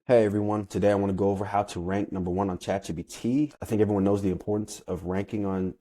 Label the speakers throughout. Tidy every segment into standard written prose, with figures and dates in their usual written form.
Speaker 1: Hey everyone, today I want to go over how to rank number one on ChatGPT. I think everyone knows the importance of ranking on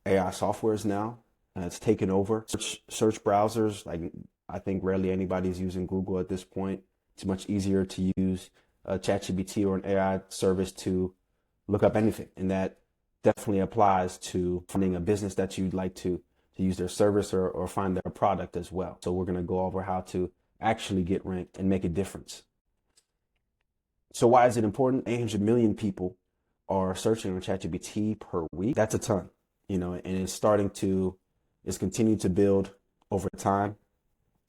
Speaker 1: AI softwares now. It's taken over search browsers. Like I think rarely anybody's using Google at this point. It's much easier to use ChatGPT or an AI service to look up anything, and that definitely applies to finding a business that you'd like to use their service or find their product as well. So we're going to go over how to actually get ranked and make a difference. So why is it important? 800 million people are searching on ChatGPT per week. That's a ton, and it's continuing to build over time,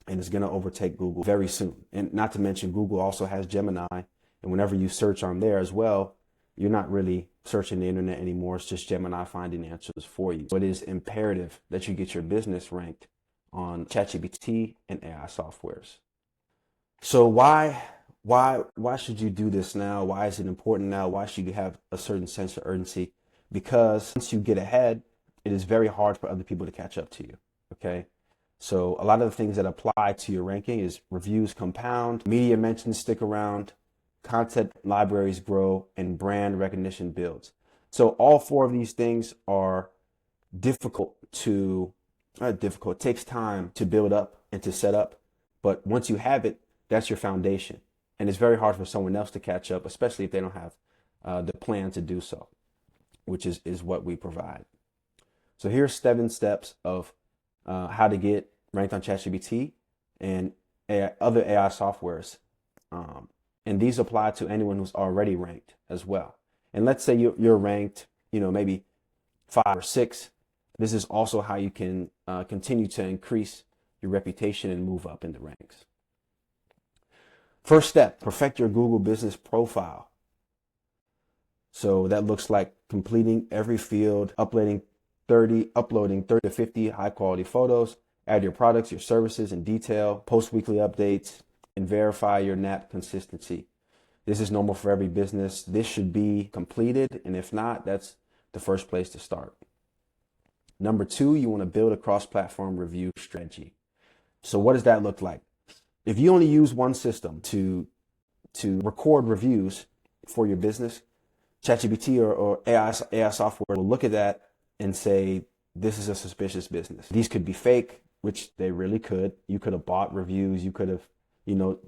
Speaker 1: and it's going to overtake Google very soon. And not to mention, Google also has Gemini, and whenever you search on there as well, you're not really searching the internet anymore. It's just Gemini finding answers for you. So it is imperative that you get your business ranked on ChatGPT and AI softwares. So why should you do this now? Why is it important now? Why should you have a certain sense of urgency? Because once you get ahead, it is very hard for other people to catch up to you. Okay. So a lot of the things that apply to your ranking is reviews compound, media mentions stick around, content libraries grow, and brand recognition builds. So all four of these things are difficult to, not difficult, it takes time to build up and to set up. But once you have it, that's your foundation. And it's very hard for someone else to catch up, especially if they don't have the plan to do so, which is what we provide. So here's 7 steps of how to get ranked on ChatGPT and other AI softwares. And these apply to anyone who's already ranked as well. And let's say you're ranked, maybe 5 or 6. This is also how you can continue to increase your reputation and move up in the ranks. First step, perfect your Google business profile. So that looks like completing every field, uploading 30 to 50 high quality photos, add your products, your services in detail, post weekly updates, and verify your NAP consistency. This is normal for every business. This should be completed, and if not, that's the first place to start. Number 2, you want to build a cross-platform review strategy. So what does that look like? If you only use one system to record reviews for your business, ChatGPT or AI software will look at that and say, this is a suspicious business. These could be fake, which they really could. You could have bought reviews. You could have,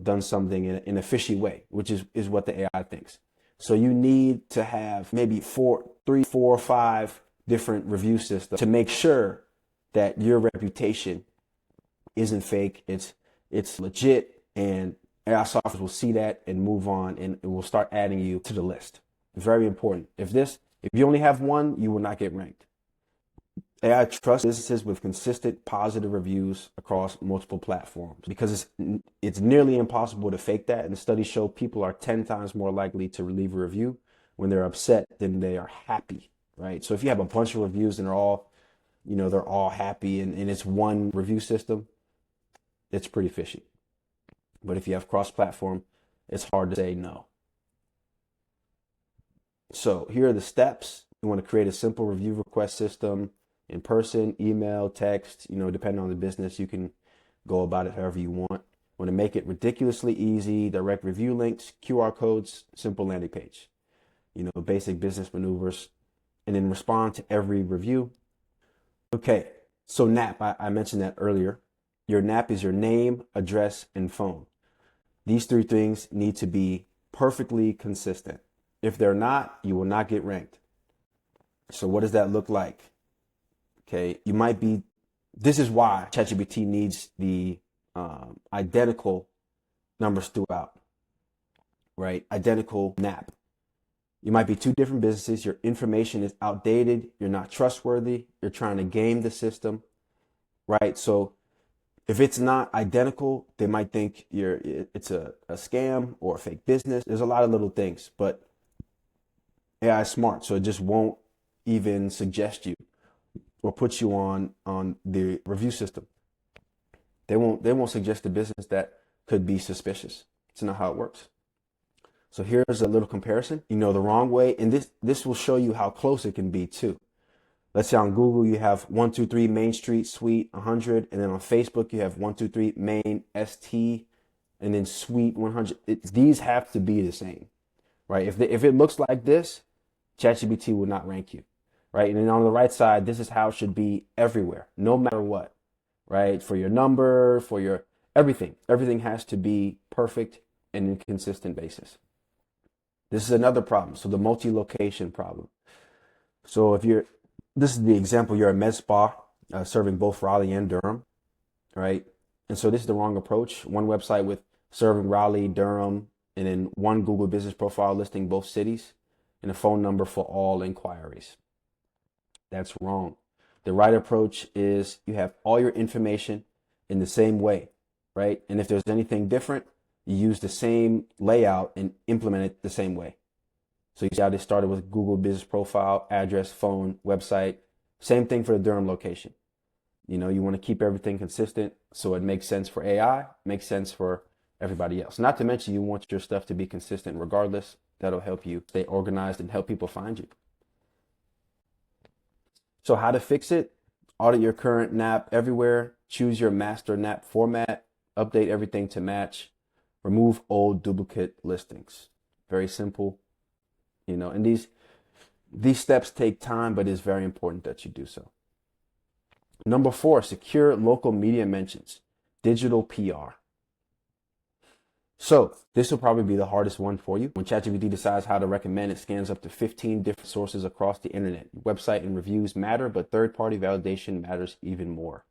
Speaker 1: done something in a fishy way, which is what the AI thinks. So you need to have maybe 3, 4, 5 different review systems to make sure that your reputation isn't fake. It's legit, and AI software will see that and move on, and it will start adding you to the list. Very important. If you only have one, you will not get ranked. AI trusts businesses with consistent positive reviews across multiple platforms because it's nearly impossible to fake that. And studies show people are 10 times more likely to leave a review when they're upset than they are happy, right? So if you have a bunch of reviews and they're all happy and it's one review system, it's pretty fishy. But if you have cross-platform, it's hard to say no. So here are the steps. You want to create a simple review request system in person, email, text, depending on the business, you can go about it however you want. You want to make it ridiculously easy, direct review links, QR codes, simple landing page, basic business maneuvers, and then respond to every review. Okay, so NAP, I mentioned that earlier. Your NAP is your name, address, and phone. These 3 things need to be perfectly consistent. If they're not, you will not get ranked. So what does that look like? Okay, this is why ChatGPT needs the identical numbers throughout, right? Identical NAP. You might be 2 different businesses. Your information is outdated. You're not trustworthy. You're trying to game the system, right? So if it's not identical, they might think it's a scam or a fake business. There's a lot of little things, but AI is smart, so it just won't even suggest you or put you on the review system. They won't suggest a business that could be suspicious. It's not how it works. So here's a little comparison. The wrong way, and this will show you how close it can be too. Let's say on Google, you have 123 Main Street Suite 100. And then on Facebook, you have 123 Main ST and then suite 100. These have to be the same, right? If it looks like this, ChatGPT will not rank you, right? And then on the right side, this is how it should be everywhere, no matter what, right? For your number, for your everything has to be perfect and in consistent basis. This is another problem. So the multi-location problem. So this is the example, you're a med spa serving both Raleigh and Durham, right? And so this is the wrong approach. One website with serving Raleigh, Durham, and then one Google business profile listing both cities and a phone number for all inquiries. That's wrong. The right approach is you have all your information in the same way, right? And if there's anything different, you use the same layout and implement it the same way. So you see how they started with Google business profile, address, phone, website. Same thing for the Durham location. You want to keep everything consistent so it makes sense for AI, makes sense for everybody else. Not to mention you want your stuff to be consistent regardless. That'll help you stay organized and help people find you. So how to fix it? Audit your current NAP everywhere. Choose your master NAP format. Update everything to match. Remove old duplicate listings. Very simple. And these steps take time, but it's very important that you do so. Number 4, secure local media mentions, digital PR. So this will probably be the hardest one for you. When ChatGPT decides how to recommend, it scans up to 15 different sources across the internet. Your website and reviews matter, but third-party validation matters even more.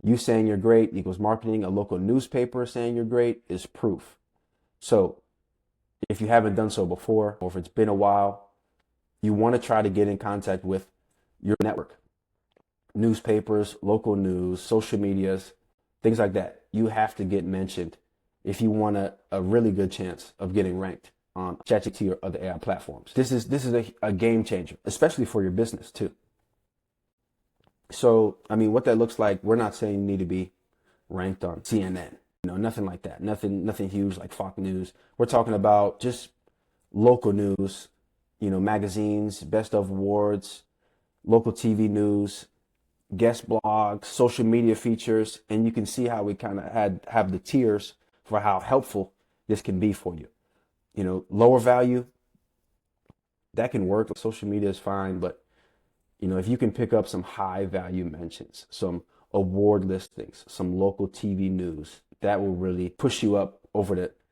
Speaker 1: You saying you're great equals marketing. A local newspaper saying you're great is proof. So if you haven't done so before, or if it's been a while, you want to try to get in contact with your network. Newspapers, local news, social medias, things like that. You have to get mentioned if you want a really good chance of getting ranked on ChatGPT or other AI platforms. This is a game changer, especially for your business too. So, what that looks like, we're not saying you need to be ranked on CNN, nothing like that. Nothing huge like Fox News. We're talking about just local news, magazines, best of awards, local TV news, guest blogs, social media features, and you can see how we kind of have the tiers for how helpful this can be for you. Lower value, that can work. Social media is fine, but if you can pick up some high value mentions, some award listings, some local TV news, that will really push you up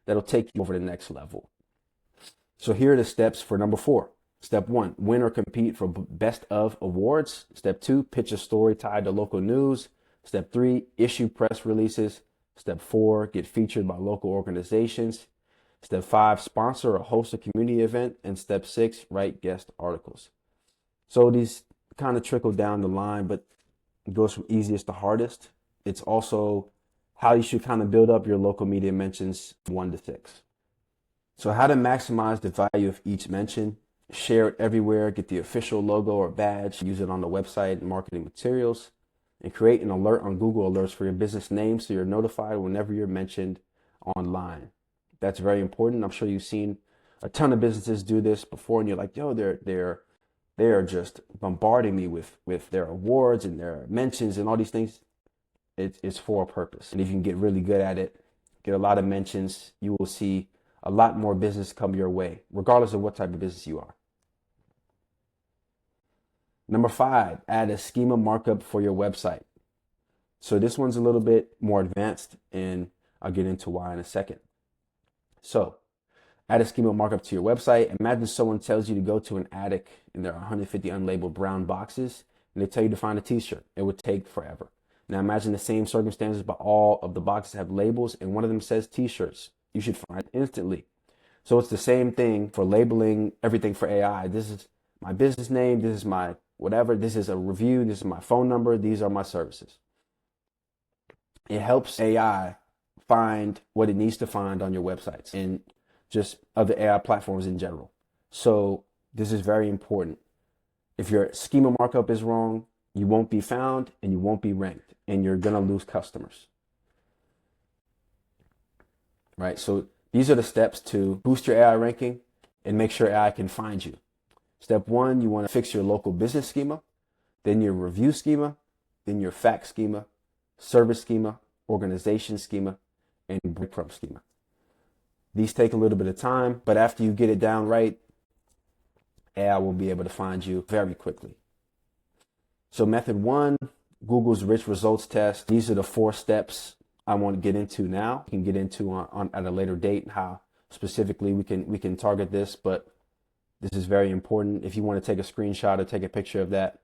Speaker 1: that'll take you over the next level. So here are the steps for number 4. Step 1, win or compete for best of awards. Step 2, pitch a story tied to local news. Step 3, issue press releases. Step 4, get featured by local organizations. Step 5, sponsor or host a community event. And step 6, write guest articles. So these kind of trickle down the line, but it goes from easiest to hardest. It's also how you should kind of build up your local media mentions 1 to 6. So how to maximize the value of each mention. Share it everywhere, get the official logo or badge, use it on the website and marketing materials, and create an alert on Google Alerts for your business name so you're notified whenever you're mentioned online. That's very important. I'm sure you've seen a ton of businesses do this before, and you're like, yo, they are just bombarding me with their awards and their mentions and all these things. It's for a purpose. And if you can get really good at it, get a lot of mentions, you will see a lot more business come your way, regardless of what type of business you are. Number 5, add a schema markup for your website. So this one's a little bit more advanced, and I'll get into why in a second. So add a schema markup to your website. Imagine someone tells you to go to an attic and there are 150 unlabeled brown boxes, and they tell you to find a t-shirt. It would take forever. Now imagine the same circumstances, but all of the boxes have labels and one of them says t-shirts. You should find it instantly. So it's the same thing for labeling everything for AI. This is my business name. This is my whatever. This is a review. This is my phone number. These are my services. It helps AI find what it needs to find on your websites and just other AI platforms in general. So this is very important. If your schema markup is wrong, you won't be found and you won't be ranked, and you're going to lose customers. Right? So these are the steps to boost your AI ranking and make sure AI can find you. Step 1, you want to fix your local business schema, then your review schema, then your fact schema, service schema, organization schema, and breadcrumb schema. These take a little bit of time, but after you get it down right, AI will be able to find you very quickly. So method one, Google's rich results test. These are the 4 steps I want to get into now. We can get into on at a later date how specifically we can target this, but this is very important. If you want to take a screenshot or take a picture of that,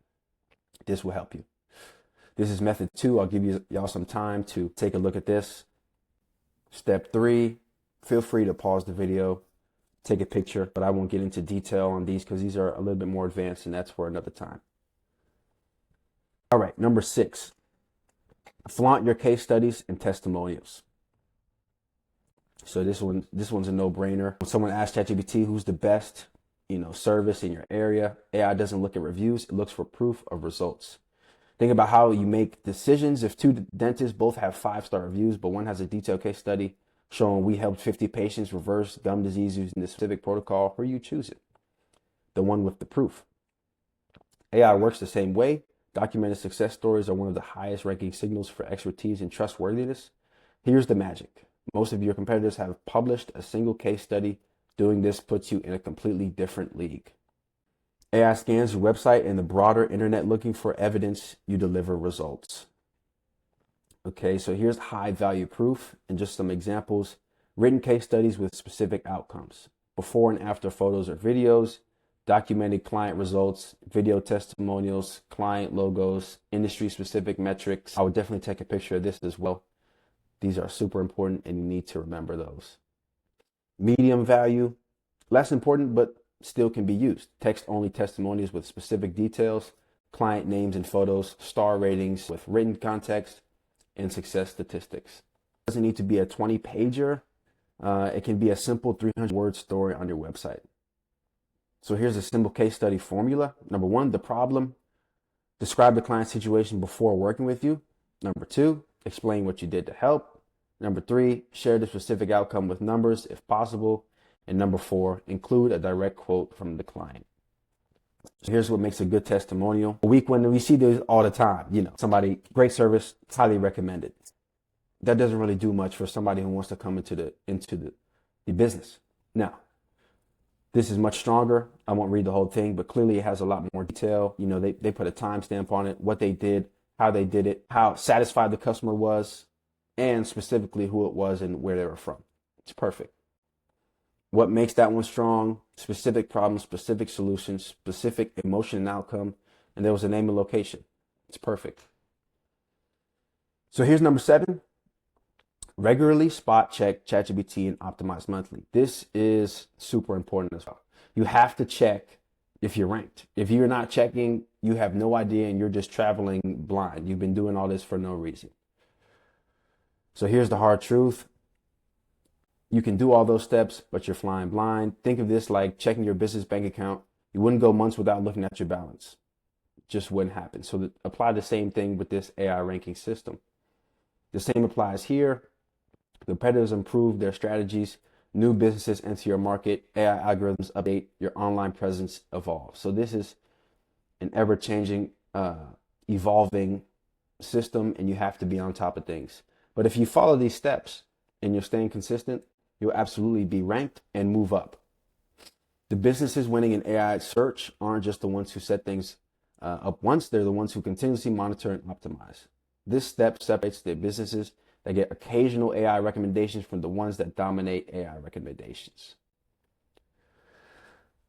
Speaker 1: this will help you. This is method 2. I'll give y'all some time to take a look at this. Step 3, feel free to pause the video, take a picture, but I won't get into detail on these because these are a little bit more advanced, and that's for another time. All right, number 6, flaunt your case studies and testimonials. So this one's a no-brainer. When someone asks ChatGPT who's the best, service in your area, AI doesn't look at reviews, it looks for proof of results. Think about how you make decisions. If 2 dentists both have 5-star reviews, but one has a detailed case study showing we helped 50 patients reverse gum disease using this specific protocol, who are you choosing? The one with the proof. AI works the same way. Documented success stories are one of the highest ranking signals for expertise and trustworthiness. Here's the magic. Most of your competitors have published a single case study. Doing this puts you in a completely different league. AI scans your website and the broader internet looking for evidence. You deliver results. Okay, so here's high value proof and just some examples. Written case studies with specific outcomes. Before and after photos or videos. Documented client results, video testimonials, client logos, industry-specific metrics. I would definitely take a picture of this as well. These are super important and you need to remember those. Medium value, less important, but still can be used. Text-only testimonials with specific details, client names and photos, star ratings with written context, and success statistics. It doesn't need to be a 20-pager. It can be a simple 300-word story on your website. So here's a simple case study formula. Number 1, the problem. Describe the client situation before working with you. Number 2, explain what you did to help. Number 3, share the specific outcome with numbers if possible. And number 4, include a direct quote from the client. So here's what makes a good testimonial. A week when we see this all the time, somebody, great service, highly recommended. That doesn't really do much for somebody who wants to come into the business. Now, this is much stronger. I won't read the whole thing, but clearly it has a lot more detail. They put a timestamp on it, what they did, how they did it, how satisfied the customer was, and specifically who it was and where they were from. It's perfect. What makes that one strong? Specific problems, specific solutions, specific emotion and outcome, and there was a name and location. It's perfect. So here's number 7. Regularly spot check ChatGPT and optimize monthly. This is super important as well. You have to check if you're ranked. If you're not checking, you have no idea and you're just traveling blind. You've been doing all this for no reason. So here's the hard truth. You can do all those steps, but you're flying blind. Think of this like checking your business bank account. You wouldn't go months without looking at your balance. It just wouldn't happen. So apply the same thing with this AI ranking system. The same applies here. Competitors improve their strategies, new businesses enter your market, AI algorithms update, your online presence evolves. So this is an ever-changing, evolving system, and you have to be on top of things. But if you follow these steps and you're staying consistent, you'll absolutely be ranked and move up. The businesses winning in AI search aren't just the ones who set things up once, they're the ones who continuously monitor and optimize. This step separates the businesses that get occasional AI recommendations from the ones that dominate AI recommendations.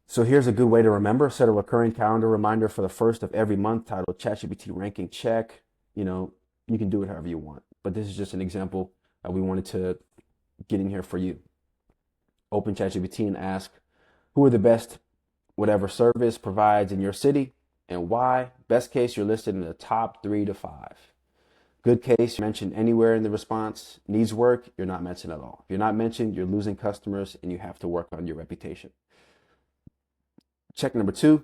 Speaker 1: So here's a good way to remember. Set a recurring calendar reminder for the first of every month titled ChatGPT ranking check. You can do it however you want, but this is just an example we wanted to get in here for you. Open ChatGPT and ask, who are the best whatever service provides in your city and why? Best case, you're listed in the top 3 to 5. Good case, you're mentioned anywhere in the response. Needs work, you're not mentioned at all. If you're not mentioned, you're losing customers and you have to work on your reputation. Check number 2,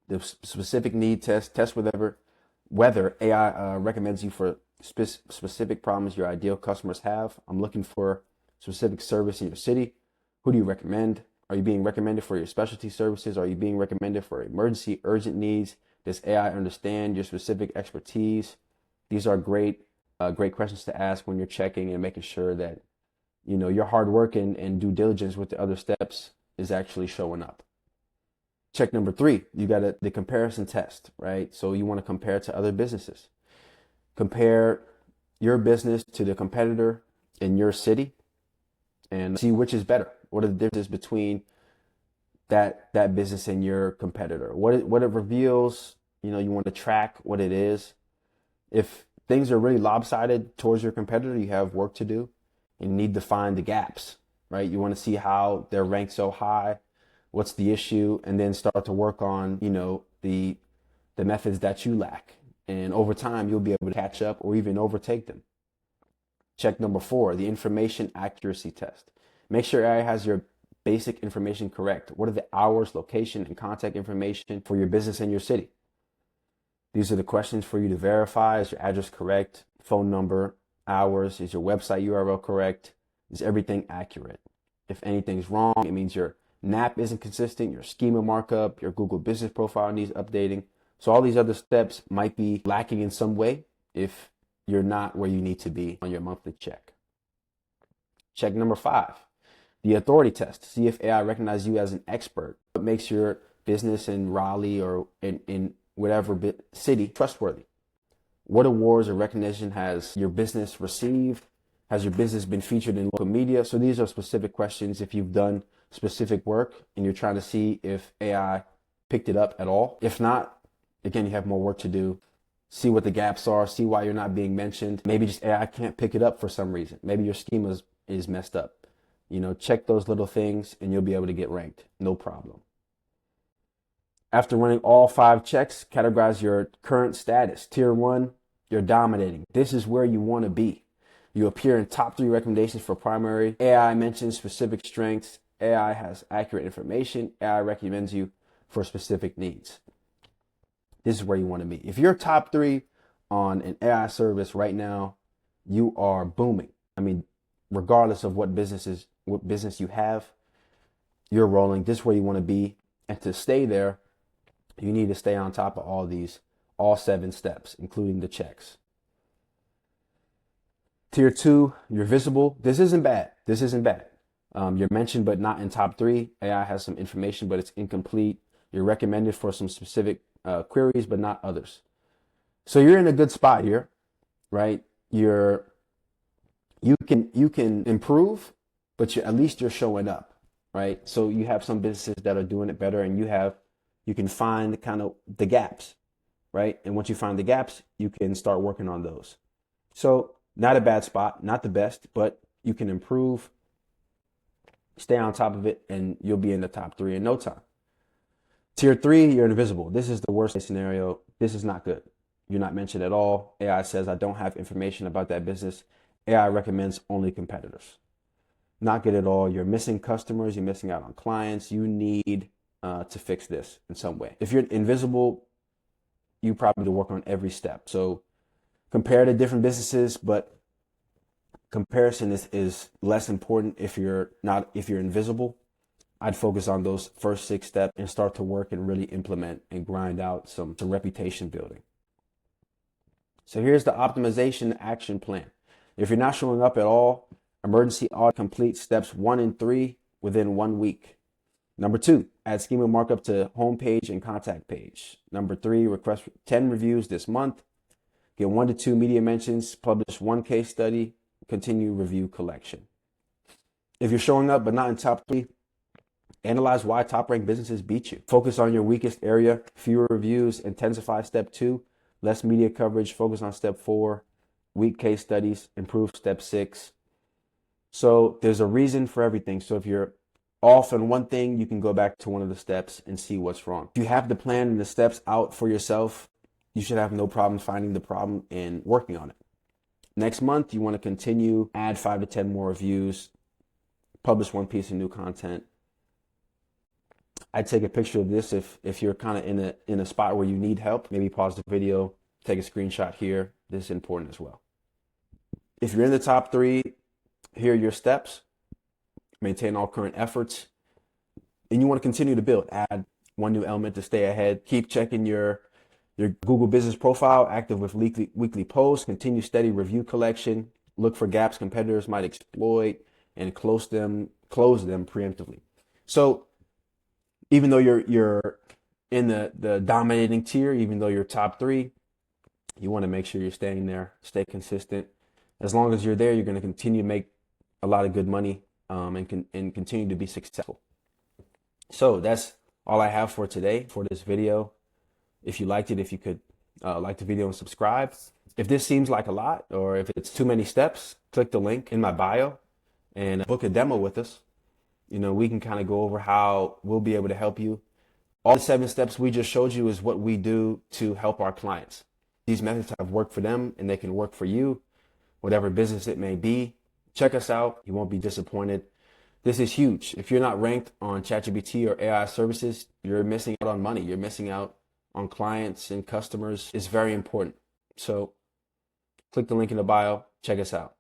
Speaker 1: the specific need test. Test whether AI recommends you for specific problems your ideal customers have. I'm looking for specific service in your city. Who do you recommend? Are you being recommended for your specialty services? Are you being recommended for emergency, urgent needs? Does AI understand your specific expertise? These are great great questions to ask when you're checking and making sure that, your hard work and due diligence with the other steps is actually showing up. Check number 3, you got the comparison test, right? So you want to compare to other businesses. Compare your business to the competitor in your city and see which is better. What are the differences between that business and your competitor? What it reveals, you want to track what it is. If things are really lopsided towards your competitor, you have work to do and you need to find the gaps, right? You want to see how they're ranked so high, what's the issue, and then start to work on, the methods that you lack. And over time, you'll be able to catch up or even overtake them. Check number 4, the information accuracy test. Make sure AI has your basic information correct. What are the hours, location, and contact information for your business and your city? These are the questions for you to verify. Is your address correct? Phone number, hours, is your website URL correct? Is everything accurate? If anything's wrong, it means your NAP isn't consistent, your schema markup, your Google business profile needs updating. So all these other steps might be lacking in some way if you're not where you need to be on your monthly check. Check number 5, the authority test. See if AI recognizes you as an expert. What makes your business in Raleigh or in whatever city trustworthy? What awards or recognition has your business received? Has your business been featured in local media? So these are specific questions if you've done specific work and you're trying to see if AI picked it up at all. If not, again, you have more work to do. See what the gaps are, see why you're not being mentioned. Maybe just AI can't pick it up for some reason. Maybe your schema is messed up. Check those little things and you'll be able to get ranked. No problem. After running all 5 checks, categorize your current status. Tier 1, you're dominating. This is where you want to be. You appear in top 3 recommendations for primary. AI mentions specific strengths. AI has accurate information. AI recommends you for specific needs. This is where you want to be. If you're top 3 on an AI service right now, you are booming. I mean, regardless of what business you have, you're rolling. This is where you want to be. And to stay there, you need to stay on top of all 7 steps, including the checks. Tier 2, you're visible. This isn't bad. You're mentioned, but not in top 3. AI has some information, but it's incomplete. You're recommended for some specific queries, but not others. So you're in a good spot here, right? You can improve, but at least you're showing up, right? So you have some businesses that are doing it better, and you can find kind of the gaps, right? And once you find the gaps, you can start working on those. So not a bad spot, not the best, but you can improve, stay on top of it, and you'll be in the top 3 in no time. Tier 3, you're invisible. This is the worst case scenario. This is not good. You're not mentioned at all. AI says, I don't have information about that business. AI recommends only competitors. Not good at all. You're missing customers. You're missing out on clients. You need to fix this in some way. If you're invisible, you probably need to work on every step. So compare to different businesses, but comparison is less important if you're invisible. I'd focus on those first 6 steps and start to work and really implement and grind out some reputation building. So here's the optimization action plan. If you're not showing up at all, emergency audit complete steps 1 and 3 within 1 week. Number 2, add schema markup to homepage and contact page. Number 3, request 10 reviews this month. Get 1 to 2 media mentions, publish 1 case study, continue review collection. If you're showing up but not in top 3, analyze why top-ranked businesses beat you. Focus on your weakest area, fewer reviews, intensify step 2, less media coverage, focus on step 4, weak case studies, improve step 6. So there's a reason for everything. So if you're off on one thing, you can go back to one of the steps and see what's wrong. If you have the plan and the steps out for yourself, you should have no problem finding the problem and working on it. Next month, you want to continue, add 5 to 10 more reviews, publish 1 piece of new content. I'd take a picture of this if you're kind of in a spot where you need help. Maybe pause the video, take a screenshot here. This is important as well. If you're in the top 3, here are your steps. Maintain all current efforts. And you want to continue to build. Add 1 new element to stay ahead. Keep checking your your Google business profile, active with weekly posts, continue steady review collection, look for gaps competitors might exploit, and close them preemptively. So even though you're in the dominating tier, even though you're top 3, you want to make sure you're staying there, stay consistent. As long as you're there, you're going to continue to make a lot of good money, and continue to be successful. So that's all I have for today for this video. If you liked it, if you could like the video and subscribe. If this seems like a lot, or if it's too many steps, click the link in my bio and book a demo with us. We can kind of go over how we'll be able to help you. All the 7 steps we just showed you is what we do to help our clients. These methods have worked for them and they can work for you, whatever business it may be. Check us out. You won't be disappointed. This is huge. If you're not ranked on ChatGPT or AI services, you're missing out on money. You're missing out on clients and customers. It's very important. So click the link in the bio. Check us out.